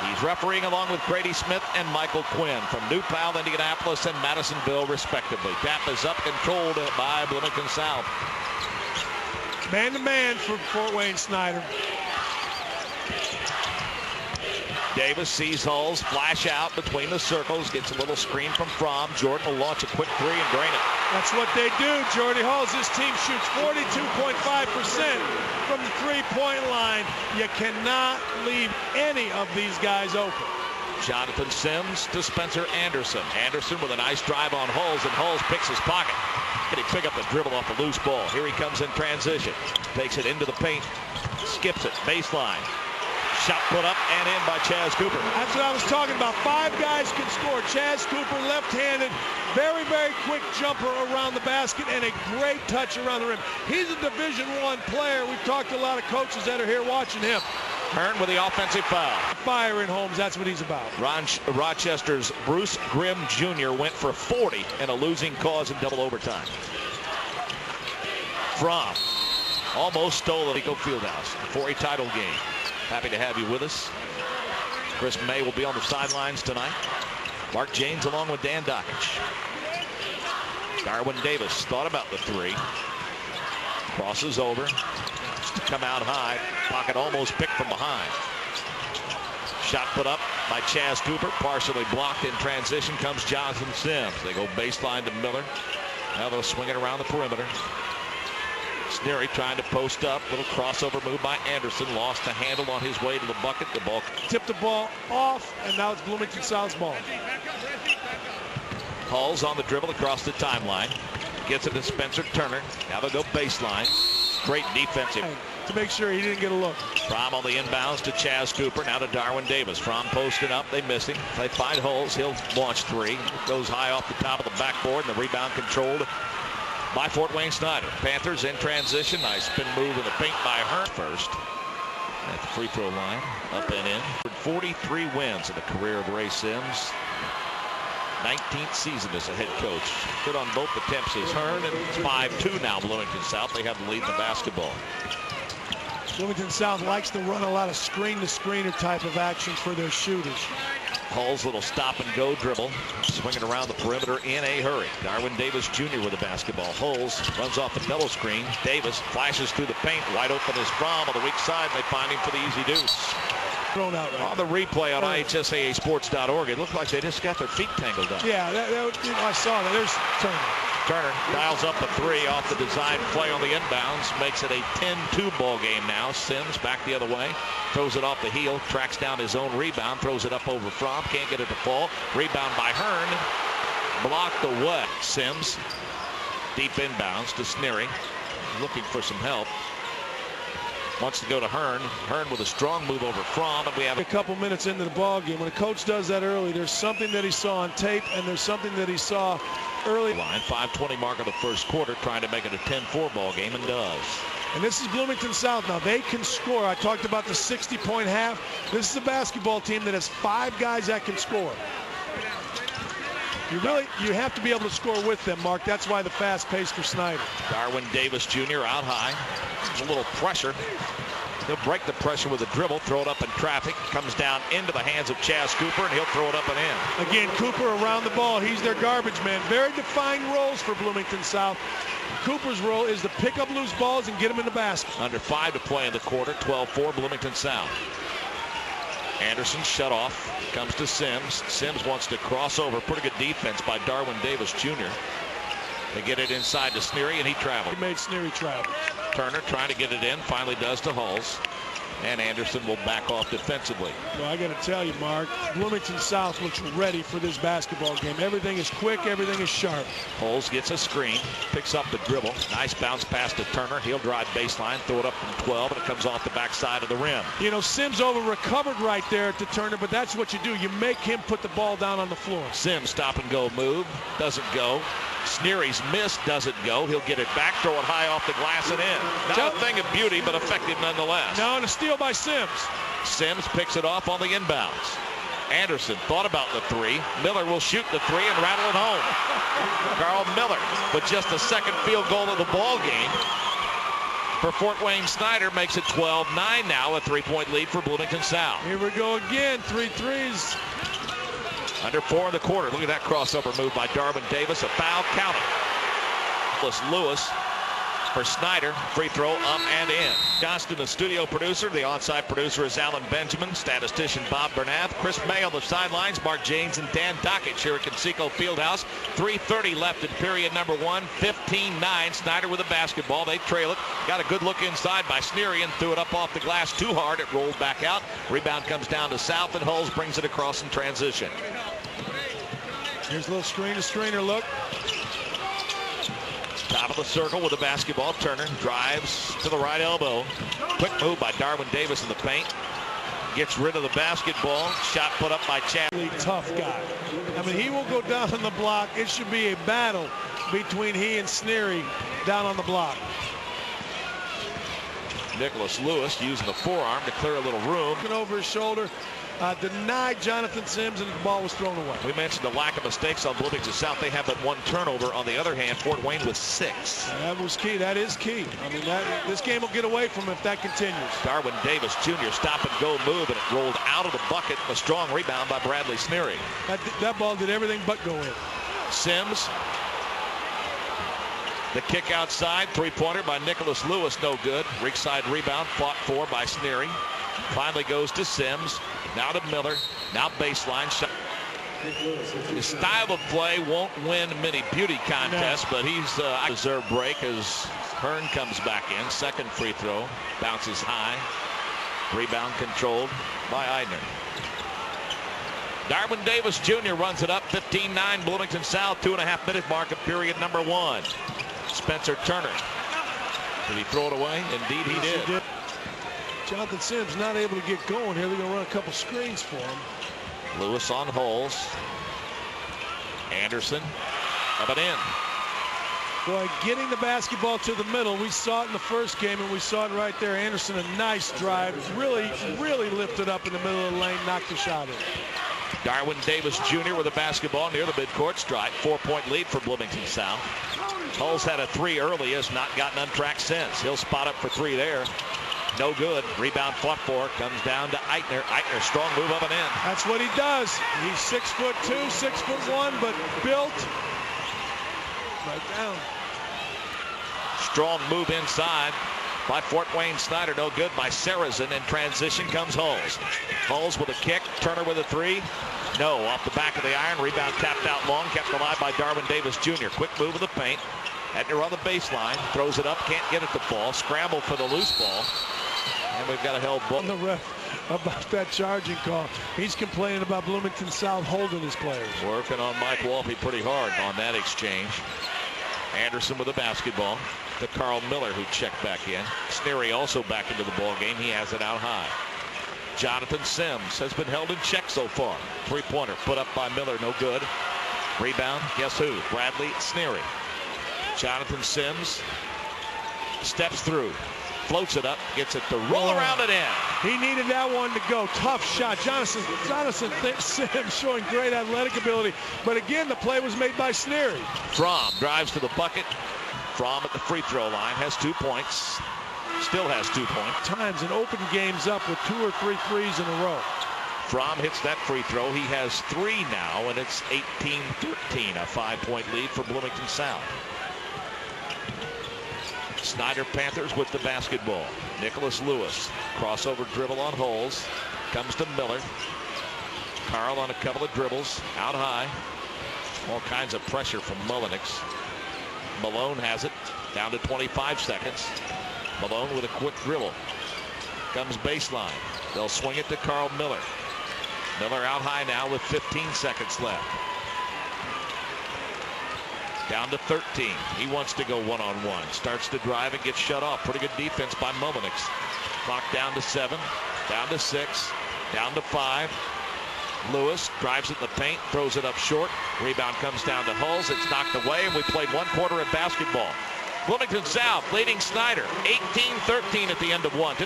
He's refereeing along with Grady Smith and Michael Quinn from New Pal, Indianapolis, and Madisonville, respectively. Tap is up, controlled by Bloomington South. Man-to-man for Fort Wayne Snider. Davis sees Hulls, flash out between the circles, gets a little screen from Fromm. Jordan will launch a quick three and drain it. That's what they do, Jordy Hulls. This team shoots 42.5% from the three-point line. You cannot leave any of these guys open. Jonathan Sims to Spencer Anderson. Anderson with a nice drive on Hulls, and Hulls picks his pocket. Can he pick up the dribble off a loose ball? Here he comes in transition. Takes it into the paint. Skips it. Baseline. Shot put up and in by Chaz Cooper. That's what I was talking about. 5 guys can score. Chaz Cooper, left-handed, very, very quick jumper around the basket and a great touch around the rim. He's a Division I player. We've talked to a lot of coaches that are here watching him. Hearn with the offensive foul. Fire in Holmes, that's what he's about. Rochester's Bruce Grimm Jr. went for 40 in a losing cause in double overtime. Fromm almost stole the Fieldhouse for a title game. Happy to have you with us. Chris May will be on the sidelines tonight. Mark James along with Dan Dockich. Darwin Davis thought about the three. Crosses over. Come out high. Pocket almost picked from behind. Shot put up by Chaz Cooper. Partially blocked in transition comes Jonathan Sims. They go baseline to Miller. Now they'll swing it around the perimeter. Sneary trying to post up. Little crossover move by Anderson. Lost the handle on his way to the bucket. The ball tipped the ball off, and now it's Bloomington South's ball. Hulls on the dribble across the timeline. Gets it to Spencer Turner. Now they'll go baseline. Great defensive. To make sure he didn't get a look. Fromm on the inbounds to Chaz Cooper. Now to Darwin Davis. Fromm posting up. They miss him. They find Hulls. He'll launch three. Goes high off the top of the backboard, and the rebound controlled by Fort Wayne Snider. Panthers in transition. Nice spin move in the paint by Hearn first. At the free throw line. Up and in. 43 wins in the career of Ray Sims. 19th season as a head coach. Good on both attempts as Hearn, and it's 5-2 now Bloomington South. They have the lead in the basketball. Bloomington South likes to run a lot of screen-to-screener type of actions for their shooters. Hulls little stop and go dribble, swinging around the perimeter in a hurry. Darwin Davis Jr. with the basketball. Hulls runs off the double screen. Davis flashes through the paint. Wide open is Fromm on the weak side. And they find him for the easy deuce. Thrown out right on the replay on IHSAA-sports.org. It looked like they just got their feet tangled up. Yeah, I saw that. There's Turner. Turner dials up a three off the design play on the inbounds. Makes it a 10-2 ball game now. Sims back the other way. Throws it off the heel. Tracks down his own rebound. Throws it up over Fromm. Can't get it to fall. Rebound by Hearn. Blocked away. Sims. Deep inbounds to Sneary. Looking for some help. Wants to go to Hearn. Hearn with a strong move over Fromm, and we have a couple minutes into the ball game. When a coach does that early, there's something that he saw on tape, and there's something that he saw early. Line 5:20 mark of the first quarter, trying to make it a 10-4 ball game, and does. And this is Bloomington South. Now they can score. I talked about the 60-point half. This is a basketball team that has 5 guys that can score. You have to be able to score with them, Mark. That's why the fast pace for Snider. Darwin Davis Jr. out high. There's a little pressure. He'll break the pressure with a dribble, throw it up in traffic. Comes down into the hands of Chaz Cooper, and he'll throw it up and in. Again, Cooper around the ball. He's their garbage man. Very defined roles for Bloomington South. Cooper's role is to pick up loose balls and get them in the basket. Under 5 to play in the quarter. 12-4 Bloomington South. Anderson shut off. Comes to Sims. Sims wants to cross over. Pretty good defense by Darwin Davis Jr. They get it inside to Sneary, and he traveled. He made Sneary travel. Turner trying to get it in. Finally does to Hulls. And Anderson will back off defensively. Well, I got to tell you, Mark, Bloomington South looks ready for this basketball game. Everything is quick. Everything is sharp. Hulls gets a screen. Picks up the dribble. Nice bounce pass to Turner. He'll drive baseline. Throw it up from 12, and it comes off the backside of the rim. You know, Sims over-recovered right there to Turner, but that's what you do. You make him put the ball down on the floor. Sims stop-and-go move. Doesn't go. Sneary's miss doesn't go. He'll get it back, throw it high off the glass and in. Not a thing of beauty, but effective nonetheless. Now, and a steal by Sims. Sims picks it off on the inbounds. Anderson thought about the three. Miller will shoot the three and rattle it home. Carl Miller with just the second field goal of the ball game. for Fort Wayne. Snider makes it 12-9 now, a 3-point lead for Bloomington South. Here we go again, 3 threes. Under 4 in the quarter. Look at that crossover move by Darwin Davis. A foul, count it. Lewis for Snider. Free throw up and in. Johnston, the studio producer. The onside producer is Alan Benjamin. Statistician Bob Bernath. Chris May on the sidelines. Mark Janes and Dan Dockich here at Conseco Fieldhouse. 3:30 left in period number 1. 15-9. Snider with the basketball. They trail it. Got a good look inside by Sneary and threw it up off the glass too hard. It rolled back out. Rebound comes down to South, and Hulls brings it across in transition. Here's a little screen-to-screener look. Top of the circle with the basketball. Turner drives to the right elbow. Quick move by Darwin Davis in the paint. Gets rid of the basketball. Shot put up by Chad. Tough guy. I mean, he will go down on the block. It should be a battle between he and Sneary down on the block. Nicholas Lewis using the forearm to clear a little room. Looking over his shoulder. Denied Jonathan Sims, and the ball was thrown away. We mentioned the lack of mistakes on Bloomington South. They have but 1 turnover. On the other hand, Fort Wayne with 6. That was key. That is key. I mean, this game will get away from him if that continues. Darwin Davis Jr. stop and go move, and it rolled out of the bucket. A strong rebound by Bradley Sneary. That ball did everything but go in. Sims. The kick outside. 3-pointer by Nicholas Lewis. No good. Weak side rebound fought for by Sneary. Finally goes to Sims. Now to Miller. Now baseline shot. His style of play won't win many beauty contests, but he's a deserved break as Hearn comes back in. Second free throw. Bounces high. Rebound controlled by Eidner. Darwin Davis Jr. runs it up. 15-9 Bloomington South. 2.5-minute mark of period number 1. Spencer Turner. Did he throw it away? Indeed he did. Jonathan Sims not able to get going here. They're going to run a couple screens for him. Lewis on Hulls. Anderson up and in. Boy, getting the basketball to the middle. We saw it in the first game, and we saw it right there. Anderson, a nice drive. Really lifted up in the middle of the lane. Knocked the shot in. Darwin Davis Jr. with the basketball near the midcourt stripe. 4-point lead for Bloomington South. Hulls had a 3 early, has not gotten untracked since. He'll spot up for 3 there. No good. Rebound fought for. Comes down to Eidner. Eidner, strong move up and in. That's what he does. He's 6'2", 6'1", but built right down. Strong move inside by Fort Wayne. Snider. No good by Sarrazin. In transition comes Hulls. Hulls with a kick. Turner with a 3. No. Off the back of the iron. Rebound tapped out long. Kept alive by Darwin Davis Jr. Quick move in the paint. Eidner on the baseline. Throws it up. Can't get it to fall. Scramble for the loose ball. And we've got a held ball. On the ref about that charging call. He's complaining about Bloomington South holding his players. Working on Mike Walpe pretty hard on that exchange. Anderson with the basketball to Carl Miller, who checked back in. Sneary also back into the ball game. He has it out high. Jonathan Sims has been held in check so far. 3-pointer put up by Miller. No good. Rebound. Guess who? Bradley Sneary. Jonathan Sims steps through. Floats it up, gets it to roll around and in. He needed that one to go. Tough shot. Jonathan Sims showing great athletic ability. But again, the play was made by Sneary. Fromm drives to the bucket. Fromm at the free throw line has 2 points. Still has 2 points. Times and open games up with 2 or 3 threes in a row. Fromm hits that free throw. He has 3 now, and it's 18-13, a 5-point lead for Bloomington South. Snider Panthers with the basketball. Nicholas Lewis. Crossover dribble on Hulls. Comes to Miller. Carl on a couple of dribbles. Out high. All kinds of pressure from Mullenix. Malone has it. Down to 25 seconds. Malone with a quick dribble. Comes baseline. They'll swing it to Carl Miller. Miller out high now with 15 seconds left. Down to 13. He wants to go one-on-one. Starts to drive and gets shut off. Pretty good defense by Mullenix. Clock down to 7. Down to 6. Down to 5. Lewis drives it in the paint. Throws it up short. Rebound comes down to Hulls. It's knocked away, and we played 1 quarter of basketball. Bloomington South leading Snider 18-13 at the end of 1.